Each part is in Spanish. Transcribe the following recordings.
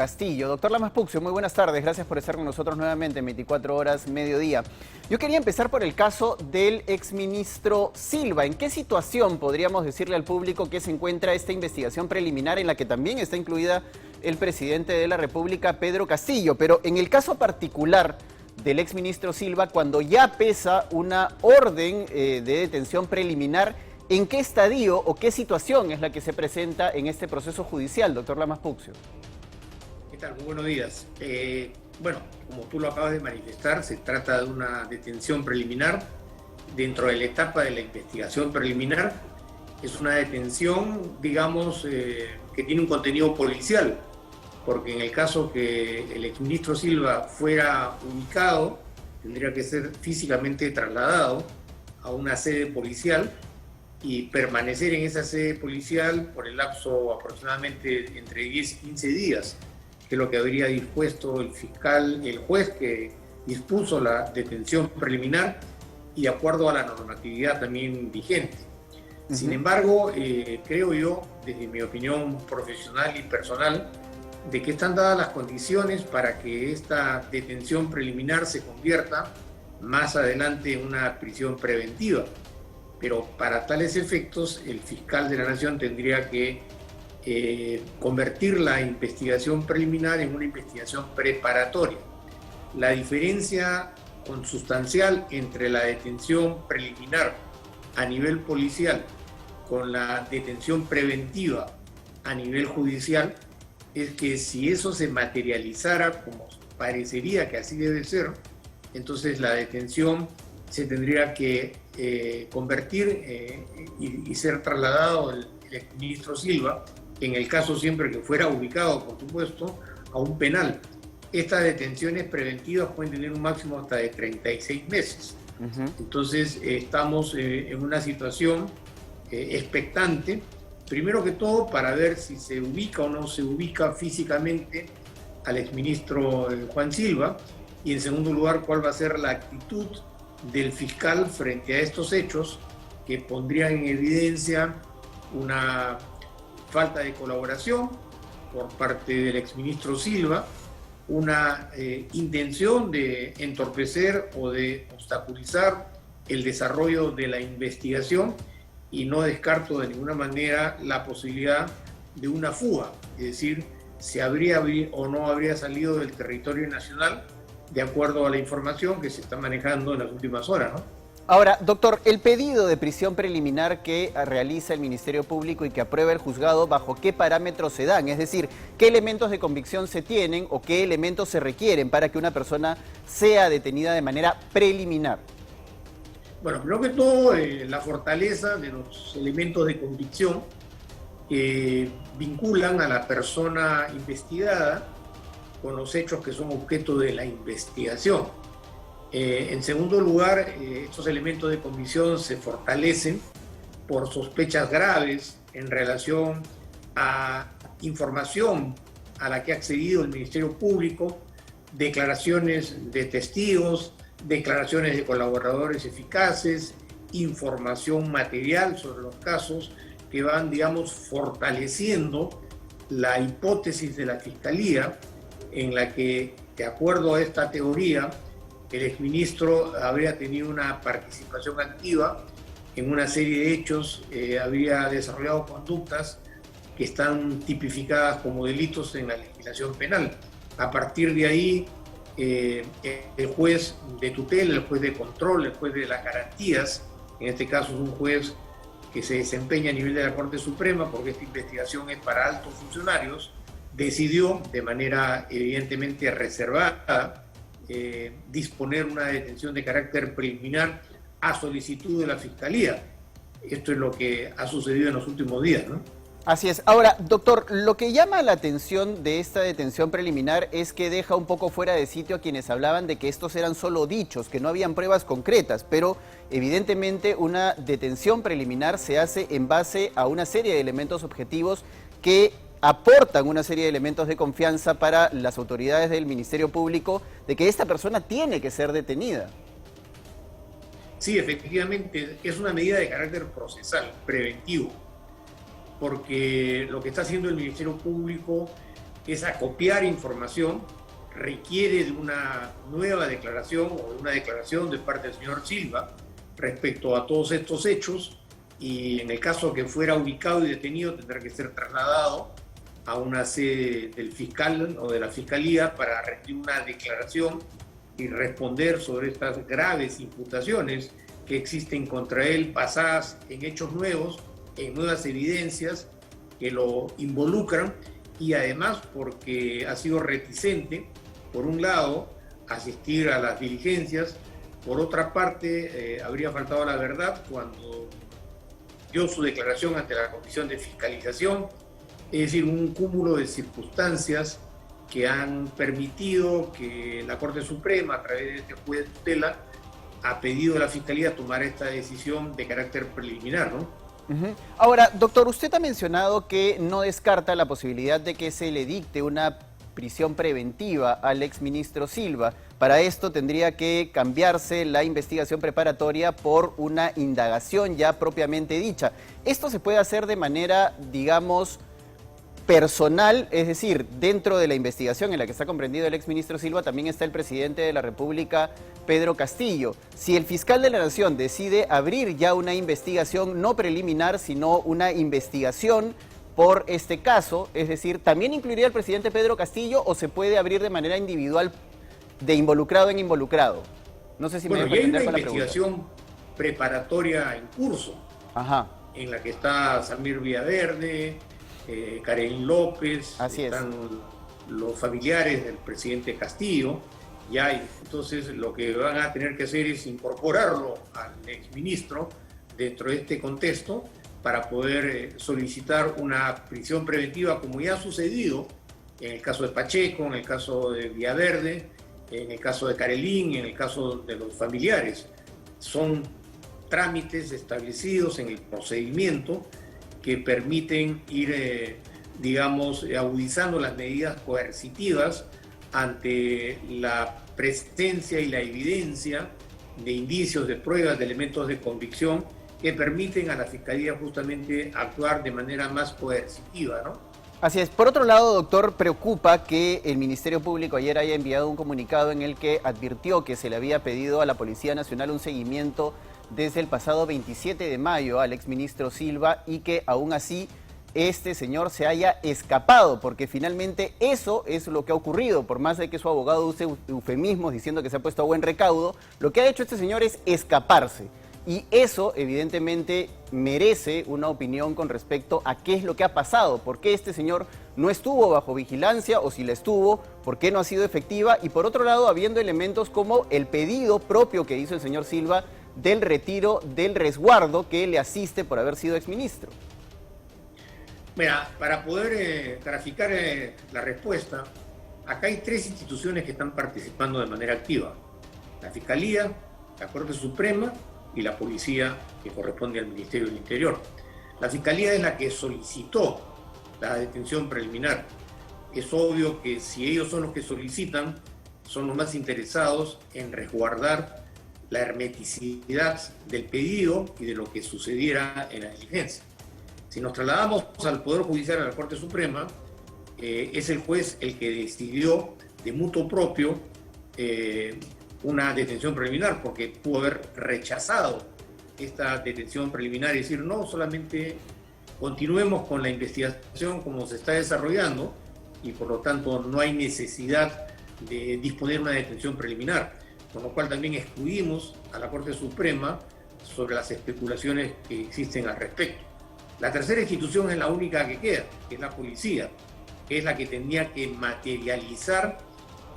Castillo. Doctor Lamas Puccio, muy buenas tardes. Gracias por estar con nosotros nuevamente en 24 horas, mediodía. Yo quería empezar por el caso del exministro Silva. ¿En qué situación podríamos decirle al público que se encuentra esta investigación preliminar en la que también está incluida el presidente de la República, Pedro Castillo? Pero en el caso particular del exministro Silva, cuando ya pesa una orden de detención preliminar, ¿en qué estadio o qué situación es la que se presenta en este proceso judicial, doctor Lamas Puccio? ¿Qué tal? Muy buenos días. Bueno, como tú lo acabas de manifestar, se trata de una detención preliminar. Dentro de la etapa de la investigación preliminar, es una detención, digamos, que tiene un contenido policial, porque en el caso que el exministro Silva fuera ubicado, tendría que ser físicamente trasladado a una sede policial y permanecer en esa sede policial por el lapso aproximadamente entre 10 y 15 días, que es lo que habría dispuesto el fiscal, el juez que dispuso la detención preliminar y de acuerdo a la normatividad también vigente. Sin embargo, creo yo, desde mi opinión profesional y personal, de que están dadas las condiciones para que esta detención preliminar se convierta más adelante en una prisión preventiva. Pero para tales efectos, el fiscal de la Nación tendría que convertir la investigación preliminar en una investigación preparatoria. La diferencia consustancial entre la detención preliminar a nivel policial con la detención preventiva a nivel judicial es que si eso se materializara como parecería que así debe ser, entonces la detención se tendría que convertir y ser trasladado el exministro Silva, en el caso siempre que fuera ubicado, por supuesto, a un penal. Estas detenciones preventivas pueden tener un máximo hasta de 36 meses. Entonces estamos en una situación expectante, primero que todo para ver si se ubica o no se ubica físicamente al exministro Juan Silva, y en segundo lugar cuál va a ser la actitud del fiscal frente a estos hechos que pondrían en evidencia una falta de colaboración por parte del exministro Silva, una intención de entorpecer o de obstaculizar el desarrollo de la investigación, y no descarto de ninguna manera la posibilidad de una fuga, es decir, si habría o no habría salido del territorio nacional, de acuerdo a la información que se está manejando en las últimas horas, ¿no? Ahora, doctor, el pedido de prisión preliminar que realiza el Ministerio Público y que aprueba el juzgado, ¿bajo qué parámetros se dan? Es decir, ¿qué elementos de convicción se tienen o qué elementos se requieren para que una persona sea detenida de manera preliminar? Bueno, primero que todo, la fortaleza de los elementos de convicción que vinculan a la persona investigada con los hechos que son objeto de la investigación. En segundo lugar, estos elementos de convicción se fortalecen por sospechas graves en relación a información a la que ha accedido el Ministerio Público, declaraciones de testigos, declaraciones de colaboradores eficaces, información material sobre los casos que van, digamos, fortaleciendo la hipótesis de la Fiscalía, en la que, de acuerdo a esta teoría, el exministro habría tenido una participación activa en una serie de hechos, habría desarrollado conductas que están tipificadas como delitos en la legislación penal. A partir de ahí, el juez de tutela, el juez de control, el juez de las garantías, en este caso es un juez que se desempeña a nivel de la Corte Suprema, porque esta investigación es para altos funcionarios, decidió de manera evidentemente reservada disponer una detención de carácter preliminar a solicitud de la Fiscalía. Esto es lo que ha sucedido en los últimos días, ¿no? Así es. Ahora, doctor, lo que llama la atención de esta detención preliminar es que deja un poco fuera de sitio a quienes hablaban de que estos eran solo dichos, que no habían pruebas concretas, pero evidentemente una detención preliminar se hace en base a una serie de elementos objetivos que aportan una serie de elementos de confianza para las autoridades del Ministerio Público de que esta persona tiene que ser detenida. Sí, efectivamente, es una medida de carácter procesal, preventivo, porque lo que está haciendo el Ministerio Público es acopiar información, requiere de una nueva declaración o de una declaración de parte del señor Silva respecto a todos estos hechos, y en el caso que fuera ubicado y detenido tendrá que ser trasladado a una sede del fiscal o de la fiscalía para rendir una declaración y responder sobre estas graves imputaciones que existen contra él, basadas en hechos nuevos, en nuevas evidencias que lo involucran, y además porque ha sido reticente, por un lado, a asistir a las diligencias, por otra parte, habría faltado la verdad cuando dio su declaración ante la Comisión de Fiscalización, es decir, un cúmulo de circunstancias que han permitido que la Corte Suprema, a través de este juez de tutela, ha pedido a la Fiscalía tomar esta decisión de carácter preliminar, ¿no? Ahora, doctor, usted ha mencionado que no descarta la posibilidad de que se le dicte una prisión preventiva al exministro Silva. Para esto tendría que cambiarse la investigación preparatoria por una indagación ya propiamente dicha. ¿Esto se puede hacer de manera, digamos, personal? Es decir, dentro de la investigación en la que está comprendido el exministro Silva también está el presidente de la República, Pedro Castillo. Si el fiscal de la Nación decide abrir ya una investigación no preliminar, sino una investigación por este caso, es decir, ¿también incluiría al presidente Pedro Castillo o se puede abrir de manera individual de involucrado en involucrado? No sé si me dejo entender con la pregunta. Hay una investigación preparatoria en curso, en la que está Samir Villaverde, Karen López, están los familiares del presidente Castillo, entonces lo que van a tener que hacer es incorporarlo al exministro dentro de este contexto para poder solicitar una prisión preventiva, como ya ha sucedido en el caso de Pacheco, en el caso de Villaverde, en el caso de Carelín, en el caso de los familiares. Son trámites establecidos en el procedimiento que permiten ir, digamos, agudizando las medidas coercitivas ante la presencia y la evidencia de indicios, de pruebas, de elementos de convicción que permiten a la Fiscalía justamente actuar de manera más coercitiva, ¿no? Así es. Por otro lado, doctor, preocupa que el Ministerio Público ayer haya enviado un comunicado en el que advirtió que se le había pedido a la Policía Nacional un seguimiento desde el pasado 27 de mayo al exministro Silva y que aún así este señor se haya escapado, porque finalmente eso es lo que ha ocurrido. Por más de que su abogado use eufemismos diciendo que se ha puesto a buen recaudo, lo que ha hecho este señor es escaparse. Y eso evidentemente merece una opinión con respecto a qué es lo que ha pasado, por qué este señor no estuvo bajo vigilancia, o si la estuvo, por qué no ha sido efectiva, y por otro lado habiendo elementos como el pedido propio que hizo el señor Silva del retiro del resguardo que le asiste por haber sido exministro. Mira, para poder graficar la respuesta, acá hay tres instituciones que están participando de manera activa: la Fiscalía, la Corte Suprema y la Policía, que corresponde al Ministerio del Interior. La Fiscalía es la que solicitó la detención preliminar. Es obvio que si ellos son los que solicitan, son los más interesados en resguardar la hermeticidad del pedido y de lo que sucediera en la diligencia. Si nos trasladamos al Poder Judicial, a la Corte Suprema, es el juez el que decidió de mutuo propio una detención preliminar, porque pudo haber rechazado esta detención preliminar y decir no, solamente continuemos con la investigación como se está desarrollando y por lo tanto no hay necesidad de disponer una detención preliminar, con lo cual también excluimos a la Corte Suprema sobre las especulaciones que existen al respecto. La tercera institución es la única que queda, que es la Policía, que es la que tendría que materializar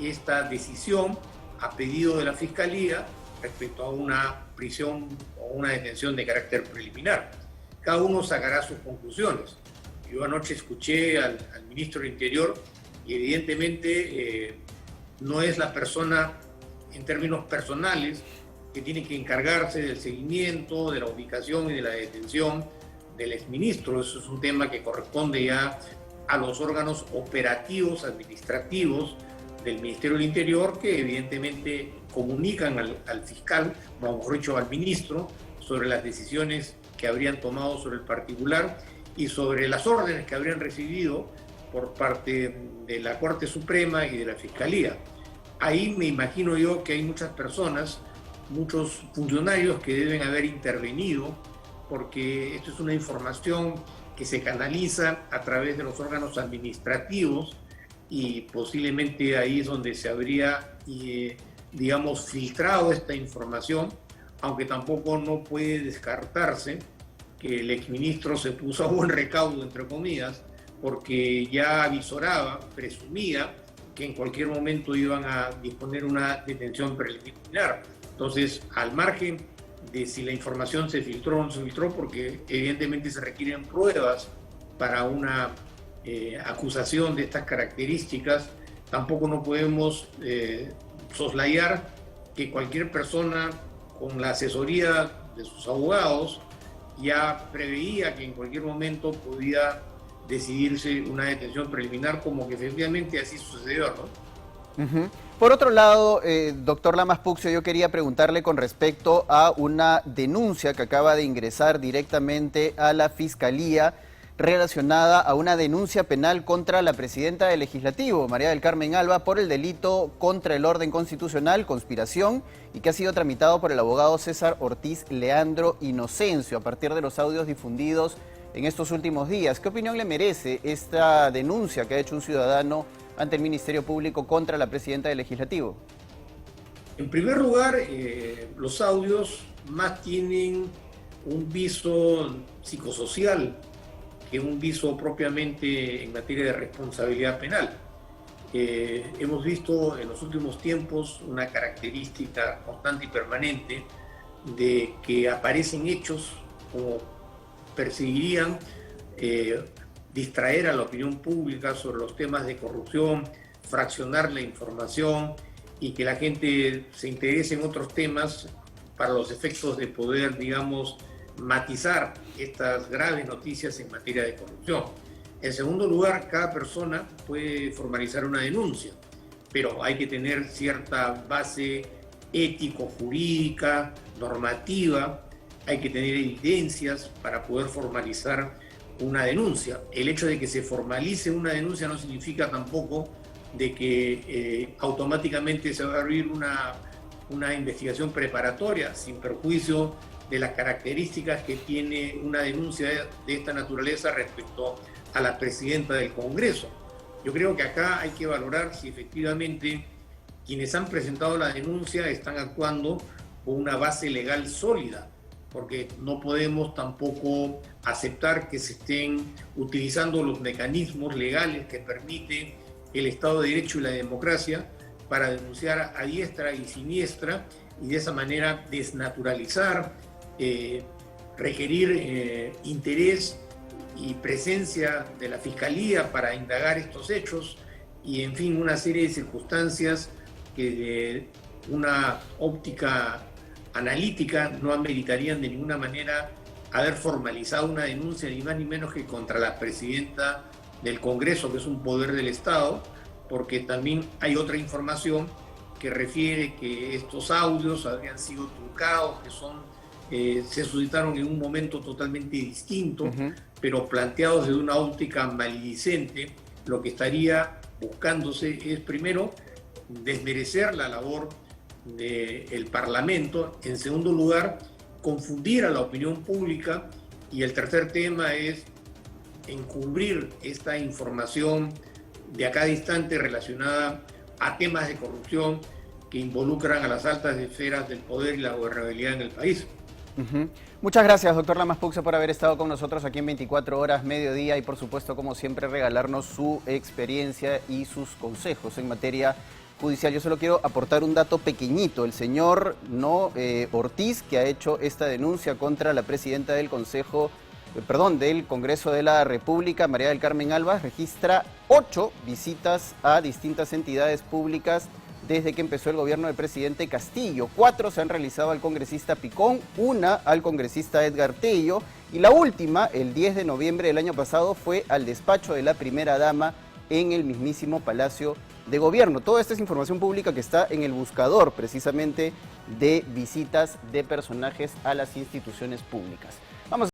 esta decisión a pedido de la Fiscalía respecto a una prisión o una detención de carácter preliminar. Cada uno sacará sus conclusiones. Yo anoche escuché al ministro del Interior y evidentemente no es la persona en términos personales que tiene que encargarse del seguimiento, de la ubicación y de la detención del exministro. Eso es un tema que corresponde ya a los órganos operativos, administrativos del Ministerio del Interior, que evidentemente comunican al fiscal, o mejor dicho, al ministro, sobre las decisiones que habrían tomado sobre el particular y sobre las órdenes que habrían recibido por parte de la Corte Suprema y de la Fiscalía. Ahí me imagino yo que hay muchas personas, muchos funcionarios que deben haber intervenido, porque esto es una información que se canaliza a través de los órganos administrativos y posiblemente ahí es donde se habría, digamos, filtrado esta información, aunque tampoco no puede descartarse que el exministro se puso a buen recaudo, entre comillas, porque ya avisoraba, presumía, que en cualquier momento iban a disponer una detención preliminar. Entonces, al margen de si la información se filtró o no se filtró, porque evidentemente se requieren pruebas para una acusación de estas características, tampoco no podemos soslayar que cualquier persona con la asesoría de sus abogados ya preveía que en cualquier momento podía decidirse una detención preliminar, como que efectivamente así sucedió, ¿no? Por otro lado, doctor Lamas Puccio, yo quería preguntarle con respecto a una denuncia que acaba de ingresar directamente a la Fiscalía relacionada a una denuncia penal contra la presidenta del Legislativo, María del Carmen Alba, por el delito contra el orden constitucional, conspiración, y que ha sido tramitado por el abogado César Ortiz Leandro Inocencio a partir de los audios difundidos en estos últimos días. ¿Qué opinión le merece esta denuncia que ha hecho un ciudadano ante el Ministerio Público contra la presidenta del Legislativo? En primer lugar, los audios más tienen un viso psicosocial que un viso propiamente en materia de responsabilidad penal. Hemos visto en los últimos tiempos una característica constante y permanente de que aparecen hechos como perseguirían distraer a la opinión pública sobre los temas de corrupción, fraccionar la información y que la gente se interese en otros temas para los efectos de poder, digamos, matizar estas graves noticias en materia de corrupción. En segundo lugar, cada persona puede formalizar una denuncia, pero hay que tener cierta base ético-jurídica, normativa, hay que tener evidencias para poder formalizar una denuncia. El hecho de que se formalice una denuncia no significa tampoco de que automáticamente se va a abrir una investigación preparatoria, sin perjuicio de las características que tiene una denuncia de esta naturaleza respecto a la presidenta del Congreso. Yo creo que acá hay que valorar si efectivamente quienes han presentado la denuncia están actuando con una base legal sólida, porque no podemos tampoco aceptar que se estén utilizando los mecanismos legales que permite el Estado de Derecho y la democracia para denunciar a diestra y siniestra y de esa manera desnaturalizar, requerir interés y presencia de la Fiscalía para indagar estos hechos y, en fin, una serie de circunstancias que de una óptica analítica no ameritarían de ninguna manera haber formalizado una denuncia ni más ni menos que contra la presidenta del Congreso, que es un poder del Estado, porque también hay otra información que refiere que estos audios habrían sido trucados, que se suscitaron en un momento totalmente distinto, pero planteados desde una óptica maledicente. Lo que estaría buscándose es, primero, desmerecer la labor del Parlamento, en segundo lugar, confundir a la opinión pública, y el tercer tema es encubrir esta información de a cada instante relacionada a temas de corrupción que involucran a las altas esferas del poder y la gobernabilidad en el país. Muchas gracias, doctor Lamas Puccio, por haber estado con nosotros aquí en 24 horas, mediodía, y por supuesto, como siempre, regalarnos su experiencia y sus consejos en materia judicial. Yo solo quiero aportar un dato pequeñito. El señor Ortiz, que ha hecho esta denuncia contra la presidenta del del Congreso de la República, María del Carmen Alba, registra 8 visitas a distintas entidades públicas desde que empezó el gobierno del presidente Castillo. 4 se han realizado al congresista Picón, 1 al congresista Edgar Tello, y la última, el 10 de noviembre del año pasado, fue al despacho de la primera dama en el mismísimo Palacio de Gobierno. Toda esta es información pública que está en el buscador, precisamente, de visitas de personajes a las instituciones públicas. Vamos